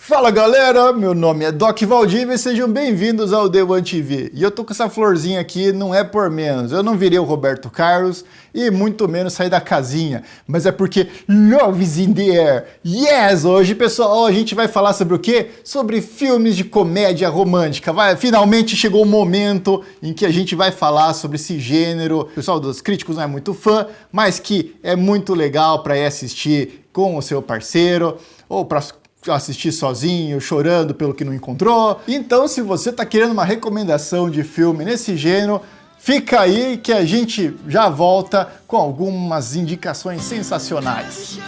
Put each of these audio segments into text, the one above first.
Fala galera, meu nome é Doc Valdívia e sejam bem-vindos ao The One TV. E eu tô com essa florzinha aqui, não é por menos, eu não virei o Roberto Carlos e muito menos sair da casinha, mas é porque love is in the air. Yes! Hoje, pessoal, a gente vai falar sobre o quê? Sobre filmes de comédia romântica. Finalmente chegou o momento em que a gente vai falar sobre esse gênero. O pessoal dos críticos não é muito fã, mas que é muito legal para ir assistir com o seu parceiro ou para assistir sozinho, chorando pelo que não encontrou. Então, se você tá querendo uma recomendação de filme nesse gênero, fica aí que a gente já volta com algumas indicações sensacionais.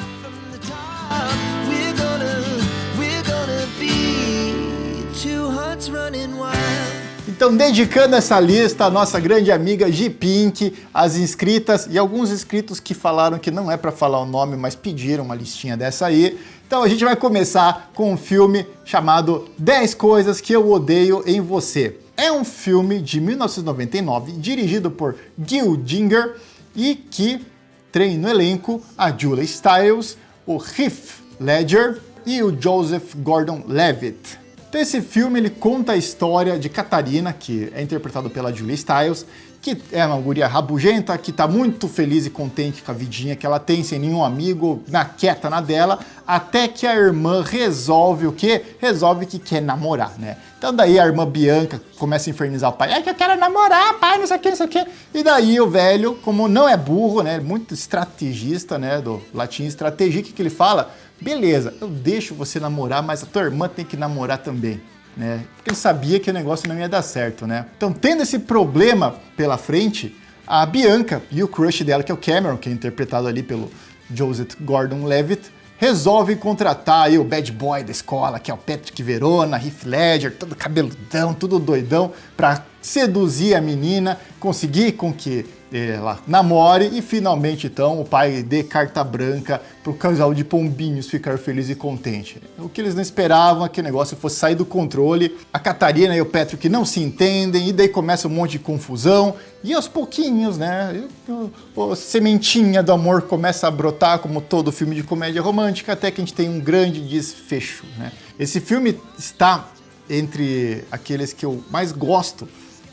Então, dedicando essa lista à nossa grande amiga G Pink, as inscritas e alguns inscritos que falaram que não é para falar o nome, mas pediram uma listinha dessa aí. Então a gente vai começar com um filme chamado 10 Coisas que Eu Odeio em Você. É um filme de 1999, dirigido por Gil Ginger e que tem no elenco a Julia Stiles, o Heath Ledger e o Joseph Gordon-Levitt. Então esse filme ele conta a história de Catarina, que é interpretado pela Julia Stiles, que é uma guria rabugenta, que tá muito feliz e contente com a vidinha que ela tem, sem nenhum amigo, quieta na dela, até que a irmã resolve o quê? Resolve que quer namorar, né? Então daí a irmã Bianca começa a infernizar o pai, é que eu quero namorar, pai, não sei o que, não sei o que. E daí o velho, como não é burro, né, muito estrategista, né, do latim estratégia, o que ele fala? Beleza, eu deixo você namorar, mas a tua irmã tem que namorar também. Né? Porque ele sabia que o negócio não ia dar certo, né? Então, tendo esse problema pela frente, a Bianca e o crush dela, que é o Cameron, que é interpretado ali pelo Joseph Gordon-Levitt, resolvem contratar aí o bad boy da escola, que é o Patrick Verona, Heath Ledger, todo cabeludão, tudo doidão, para seduzir a menina, conseguir com que ela namore e finalmente então o pai dê carta branca para o casal de pombinhos ficar feliz e contente. O que eles não esperavam é que o negócio fosse sair do controle, a Catarina e o Patrick não se entendem e daí começa um monte de confusão e aos pouquinhos, né, a sementinha do amor começa a brotar como todo filme de comédia romântica até que a gente tem um grande desfecho, né. Esse filme está entre aqueles que eu mais gosto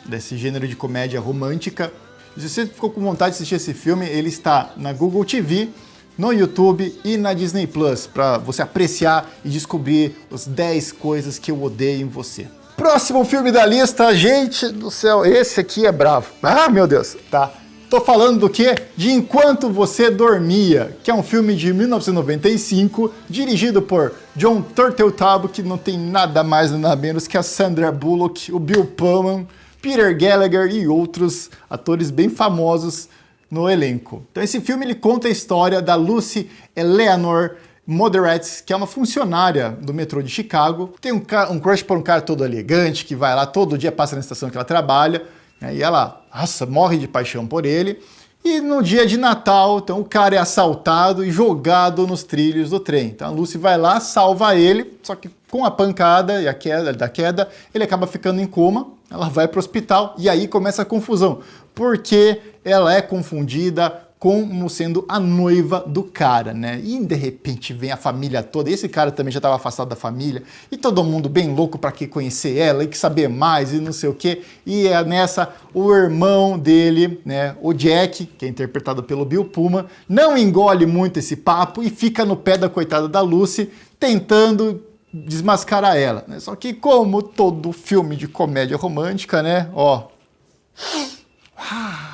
desse gênero de comédia romântica. Se você ficou com vontade de assistir esse filme, ele está na Google TV, no YouTube e na Disney Plus, para você apreciar e descobrir os 10 coisas que eu odeio em você. Próximo filme da lista, gente do céu, esse aqui é bravo. Ah, meu Deus, tá. Tô falando do quê? De Enquanto Você Dormia, que é um filme de 1995, dirigido por John Turteltaub, que não tem nada mais nada menos que a Sandra Bullock, o Bill Pullman, Peter Gallagher e outros atores bem famosos no elenco. Então esse filme ele conta a história da Lucy Eleanor Moderatz, que é uma funcionária do metrô de Chicago, tem um crush por um cara todo elegante, que vai lá todo dia, passa na estação que ela trabalha, né, e ela, nossa, morre de paixão por ele. E no dia de Natal, então o cara é assaltado e jogado nos trilhos do trem. Então a Lucy vai lá, salva ele, só que com a pancada e a queda, ele acaba ficando em coma. Ela vai para o hospital e aí começa a confusão, porque ela é confundida como sendo a noiva do cara, né? E de repente vem a família toda, esse cara também já estava afastado da família, e todo mundo bem louco para que conhecer ela e que saber mais e não sei o quê. E é nessa, o irmão dele, né, o Jack, que é interpretado pelo Bill Pullman, não engole muito esse papo e fica no pé da coitada da Lucy, tentando desmascarar ela, né? Só que como todo filme de comédia romântica, né, ó,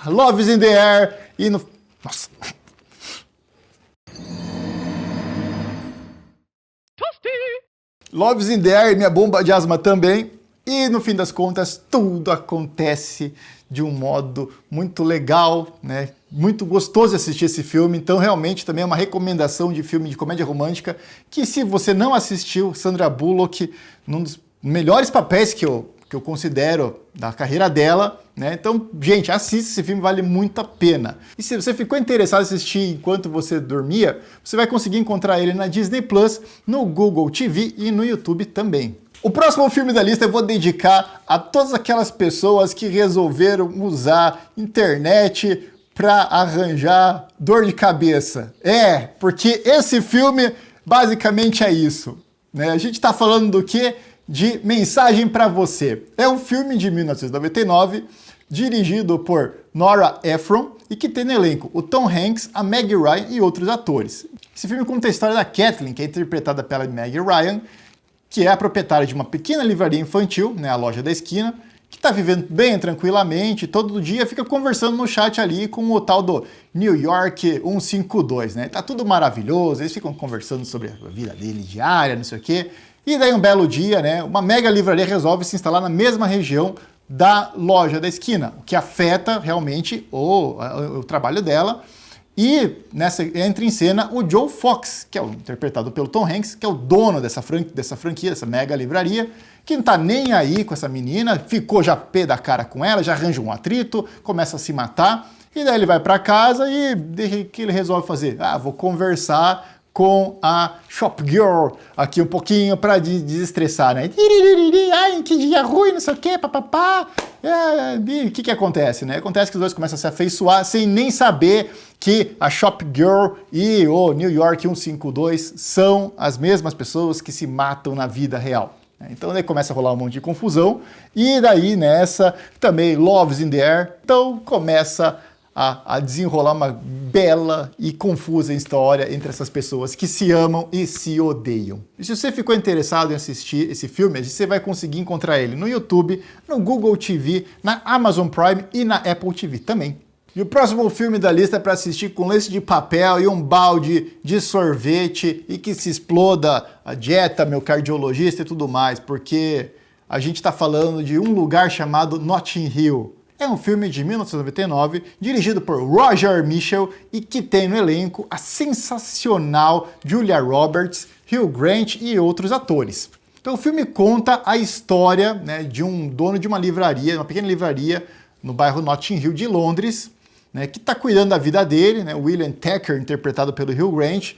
Love is in the air e no... Nossa. Love is in the air, minha bomba de asma também. E no fim das contas, tudo acontece de um modo muito legal, né? Muito gostoso de assistir esse filme. Então, realmente, também é uma recomendação de filme de comédia romântica que, se você não assistiu, Sandra Bullock, num dos melhores papéis que eu considero da carreira dela, né? Então, gente, assista esse filme, vale muito a pena. E se você ficou interessado em assistir Enquanto Você Dormia, você vai conseguir encontrar ele na Disney Plus, no Google TV e no YouTube também. O próximo filme da lista eu vou dedicar a todas aquelas pessoas que resolveram usar internet para arranjar dor de cabeça. Porque esse filme basicamente é isso. né? A gente está falando do quê? De Mensagem para Você. É um filme de 1999, dirigido por Nora Ephron e que tem no elenco o Tom Hanks, a Meg Ryan e outros atores. Esse filme conta a história da Kathleen, que é interpretada pela Meg Ryan, que é a proprietária de uma pequena livraria infantil, né, a loja da esquina, que está vivendo bem tranquilamente, todo dia fica conversando no chat ali com o tal do New York 152, né? Tá tudo maravilhoso, eles ficam conversando sobre a vida dele diária, não sei o quê. E daí um belo dia, né, uma mega livraria resolve se instalar na mesma região da loja da esquina, o que afeta realmente o trabalho dela. E entra em cena o Joe Fox, que é interpretado pelo Tom Hanks, que é o dono dessa franquia, dessa mega livraria, que não tá nem aí com essa menina, ficou já pé da cara com ela, já arranja um atrito, começa a se matar, e daí ele vai para casa e o que ele resolve fazer? Vou conversar com a Shop Girl aqui um pouquinho para desestressar, né? Ai, que dia ruim, não sei o quê, papapá. O que acontece, né? Acontece que os dois começam a se afeiçoar sem nem saber que a Shop Girl e o New York 152 são as mesmas pessoas que se matam na vida real. Então daí começa a rolar um monte de confusão e daí nessa também Love's in the Air, então começa a desenrolar uma bela e confusa história entre essas pessoas que se amam e se odeiam. E se você ficou interessado em assistir esse filme, você vai conseguir encontrar ele no YouTube, no Google TV, na Amazon Prime e na Apple TV também. E o próximo filme da lista é para assistir com lenço de papel e um balde de sorvete e que se exploda a dieta, meu cardiologista e tudo mais, porque a gente está falando de um lugar chamado Notting Hill. É um filme de 1999, dirigido por Roger Michell e que tem no elenco a sensacional Julia Roberts, Hugh Grant e outros atores. Então o filme conta a história, né, de um dono de uma livraria, uma pequena livraria no bairro Notting Hill de Londres, né, que está cuidando da vida dele, né, William Tucker, interpretado pelo Hugh Grant,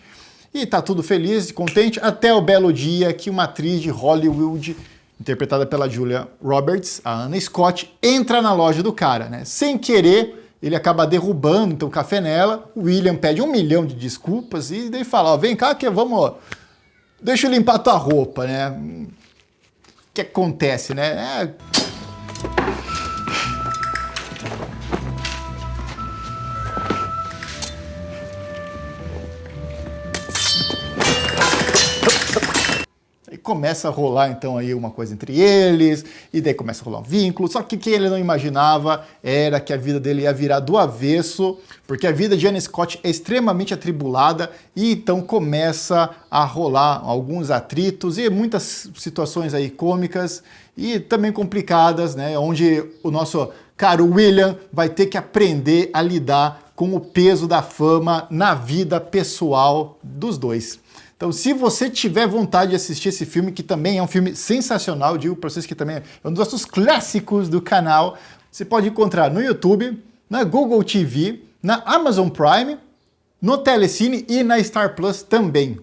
e está tudo feliz e contente até o belo dia que uma atriz de Hollywood, interpretada pela Julia Roberts, a Anna Scott, entra na loja do cara, né? Sem querer, ele acaba derrubando então, o café nela, o William pede 1 milhão de desculpas e daí fala, vem cá que vamos, deixa eu limpar tua roupa, né? O que acontece, né? Começa a rolar então aí uma coisa entre eles, e daí começa a rolar um vínculo, só que o que ele não imaginava era que a vida dele ia virar do avesso, porque a vida de Anna Scott é extremamente atribulada, e então começa a rolar alguns atritos e muitas situações aí cômicas e também complicadas, né, onde o nosso caro William vai ter que aprender a lidar com o peso da fama na vida pessoal dos dois. Então, se você tiver vontade de assistir esse filme, que também é um filme sensacional, digo para vocês que também é um dos nossos clássicos do canal, você pode encontrar no YouTube, na Google TV, na Amazon Prime, no Telecine e na Star Plus também.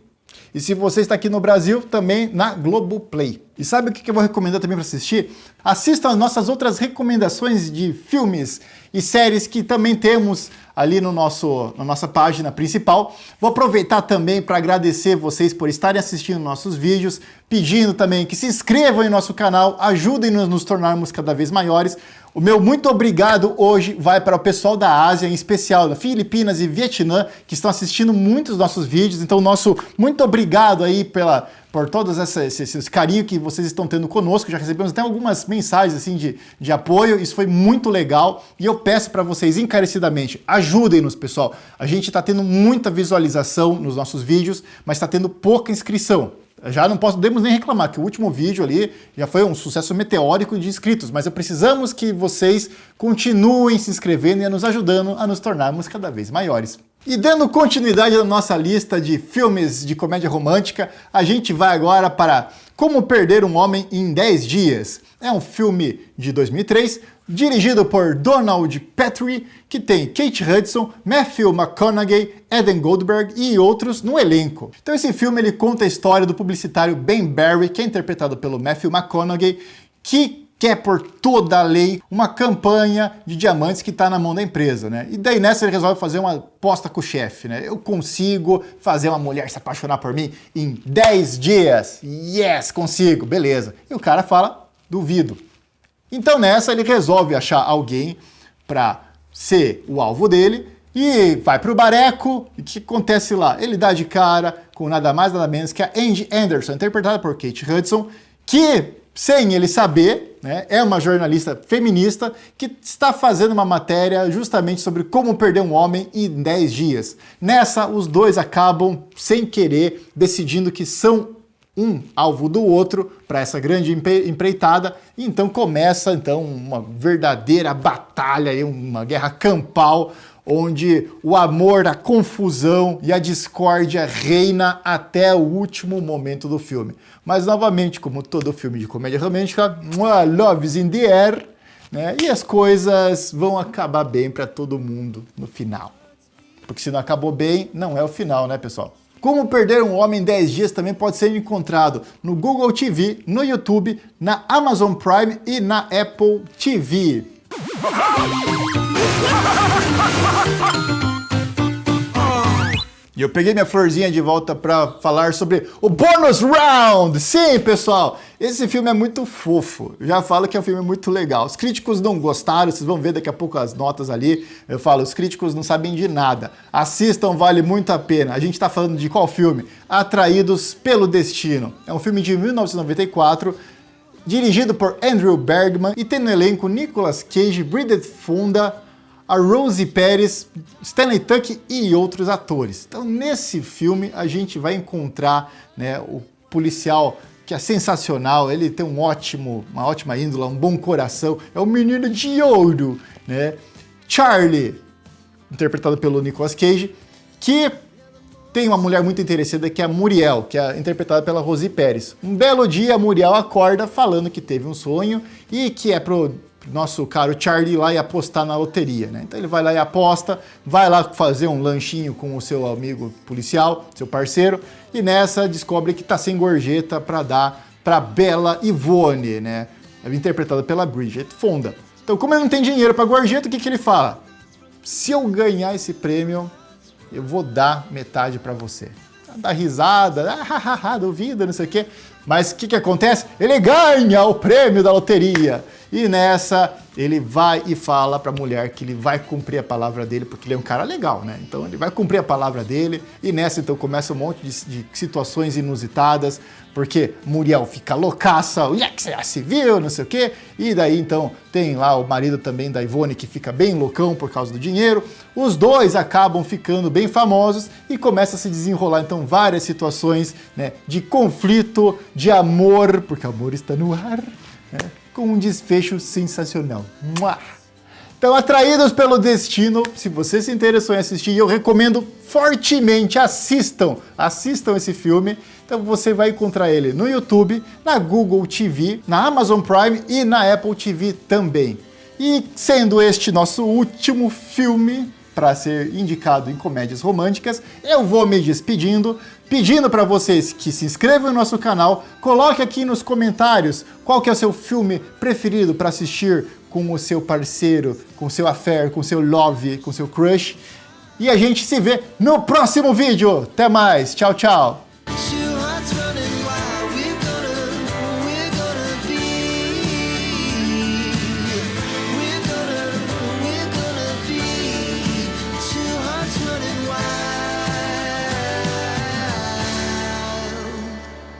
E se você está aqui no Brasil, também na Globoplay. E sabe o que eu vou recomendar também para assistir? Assista as nossas outras recomendações de filmes e séries que também temos ali na nossa página principal. Vou aproveitar também para agradecer vocês por estarem assistindo nossos vídeos, pedindo também que se inscrevam em nosso canal, ajudem-nos a nos tornarmos cada vez maiores. O meu muito obrigado hoje vai para o pessoal da Ásia, em especial da Filipinas e Vietnã, que estão assistindo muitos dos nossos vídeos. Então, nosso muito obrigado aí por todos esses carinho que vocês estão tendo conosco. Já recebemos até algumas mensagens assim de apoio, isso foi muito legal. E eu peço para vocês encarecidamente, ajudem-nos, pessoal. A gente está tendo muita visualização nos nossos vídeos, mas está tendo pouca inscrição. Já não podemos nem reclamar, que o último vídeo ali já foi um sucesso meteórico de inscritos, mas precisamos que vocês continuem se inscrevendo e nos ajudando a nos tornarmos cada vez maiores. E dando continuidade na nossa lista de filmes de comédia romântica, a gente vai agora para Como Perder um Homem em 10 Dias. É um filme de 2003, dirigido por Donald Petrie, que tem Kate Hudson, Matthew McConaughey, Eden Goldberg e outros no elenco. Então esse filme ele conta a história do publicitário Ben Barry, que é interpretado pelo Matthew McConaughey, que quer por toda a lei uma campanha de diamantes que está na mão da empresa, né? E daí nessa ele resolve fazer uma aposta com o chefe, né? Eu consigo fazer uma mulher se apaixonar por mim em 10 dias. Yes, consigo, beleza. E o cara fala, duvido. Então nessa ele resolve achar alguém para ser o alvo dele e vai pro bareco. E o que acontece lá? Ele dá de cara com nada mais nada menos que a Angie Anderson, interpretada por Kate Hudson, que, sem ele saber, né, é uma jornalista feminista que está fazendo uma matéria justamente sobre como perder um homem em 10 dias. Nessa, os dois acabam, sem querer, decidindo que são um alvo do outro para essa grande empreitada, e então começa uma verdadeira batalha, uma guerra campal, onde o amor, a confusão e a discórdia reina até o último momento do filme. Mas, novamente, como todo filme de comédia romântica, love's in the air, né? E as coisas vão acabar bem para todo mundo no final. Porque se não acabou bem, não é o final, né, pessoal? Como Perder um Homem em 10 Dias também pode ser encontrado no Google TV, no YouTube, na Amazon Prime e na Apple TV. E eu peguei minha florzinha de volta para falar sobre o Bonus Round! Sim, pessoal, esse filme é muito fofo. Eu já falo que é um filme muito legal. Os críticos não gostaram, vocês vão ver daqui a pouco as notas ali. Eu falo, os críticos não sabem de nada. Assistam, vale muito a pena. A gente está falando de qual filme? Atraídos pelo Destino. É um filme de 1994, dirigido por Andrew Bergman e tem no elenco Nicolas Cage, Bridget Fonda, a Rosie Perez, Stanley Tucci e outros atores. Então, nesse filme, a gente vai encontrar, né, o policial que é sensacional, ele tem uma ótima índole, um bom coração, é um menino de ouro, né? Charlie, interpretado pelo Nicolas Cage, que tem uma mulher muito interessante que é a Muriel, que é interpretada pela Rosie Perez. Um belo dia, a Muriel acorda falando que teve um sonho e que é pro nosso caro Charlie ir lá e apostar na loteria, né? Então ele vai lá e aposta, vai lá fazer um lanchinho com o seu amigo policial, seu parceiro, e nessa descobre que tá sem gorjeta para dar para Bela Ivone, né? Interpretada pela Bridget Fonda. Então, como ele não tem dinheiro para gorjeta, o que ele fala? Se eu ganhar esse prêmio, eu vou dar metade para você. Dá risada, duvida, não sei o quê. Mas o que acontece? Ele ganha o prêmio da loteria. E nessa, ele vai e fala pra mulher que ele vai cumprir a palavra dele, porque ele é um cara legal, né? Então ele vai cumprir a palavra dele. E nessa, então, começa um monte de situações inusitadas, porque Muriel fica loucaça, o que já se viu, não sei o quê. E daí, então, tem lá o marido também da Ivone, que fica bem loucão por causa do dinheiro. Os dois acabam ficando bem famosos e começa a se desenrolar, então, várias situações, né, de conflito, de amor, porque amor está no ar, né, com um desfecho sensacional. Então, Atraídos pelo Destino, se você se interessou em assistir, eu recomendo fortemente, assistam esse filme. Então você vai encontrar ele no YouTube, na Google TV, na Amazon Prime e na Apple TV também. E sendo este nosso último filme para ser indicado em comédias românticas, eu vou me despedindo, pedindo para vocês que se inscrevam no nosso canal, coloque aqui nos comentários qual que é o seu filme preferido para assistir com o seu parceiro, com o seu affair, com o seu love, com o seu crush. E a gente se vê no próximo vídeo. Até mais, tchau, tchau!